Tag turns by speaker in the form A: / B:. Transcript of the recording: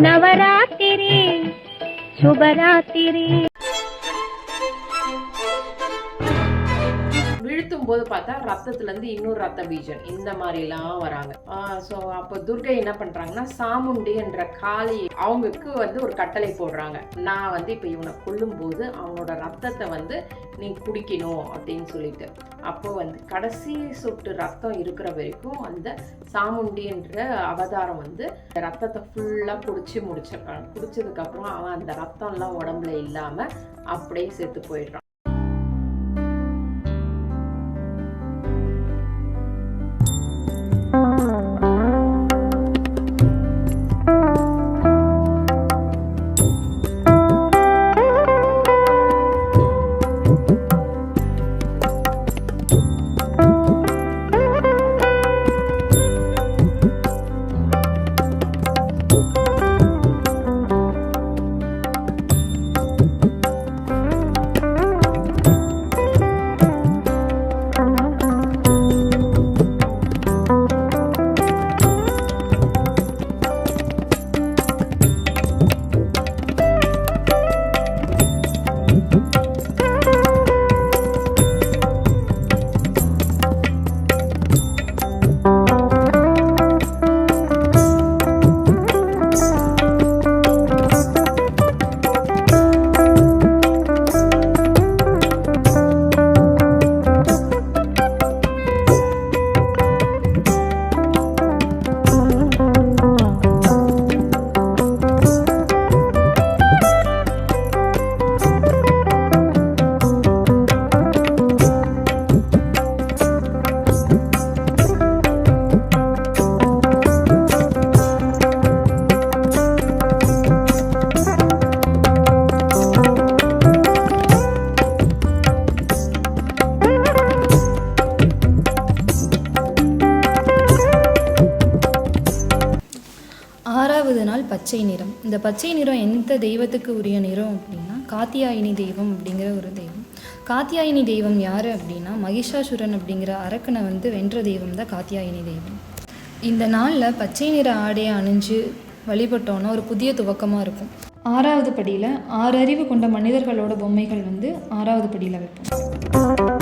A: நவராத்திரி சுபராத்திரி.
B: வீழ்த்தும் போது பார்த்தா ரத்தத்துல இருந்து இன்னொரு ரத்த பீஜன் இந்த மாதிரி எல்லாம் வராங்க. ஸோ அப்போ துர்கை என்ன பண்றாங்கன்னா, சாமுண்டி என்ற காளி அவங்களுக்கு ஒரு கட்டளை போடுறாங்க. நான் இப்ப இவனை கொல்லும் போது அவனோட ரத்தத்தை நீ குடிக்கணும் அப்படின்னு சொல்லிட்டு. அப்போ கடைசி சொட்டு ரத்தம் இருக்கிற வரைக்கும் அந்த சாமுண்டி என்ற அவதாரம் ரத்தத்தை ஃபுல்லா குடிச்சதுக்கு அப்புறம் அவன் அந்த ரத்தம் எல்லாம் உடம்புல இல்லாம அப்படியே செத்து போயிடுறான்.
C: ஆறாவது நாள் பச்சை நிறம். இந்த பச்சை நிறம் எந்த தெய்வத்துக்கு உரிய நிறம் அப்படின்னா, காத்தியாயினி தெய்வம் அப்படிங்கிற ஒரு தெய்வம். காத்தியாயினி தெய்வம் யார் அப்படின்னா, மகிஷாசுரன் அப்படிங்கிற அரக்கனை வென்ற தெய்வம் தான் காத்தியாயினி தெய்வம். இந்த நாளில் பச்சை நிற ஆடையை அணிஞ்சு வழிபட்டோன்னா ஒரு புதிய துவக்கமாக இருக்கும். ஆறாவது படியில் 6 அறிவு கொண்ட மனிதர்களோட பொம்மைகள் 6வது படியில் வைப்போம்.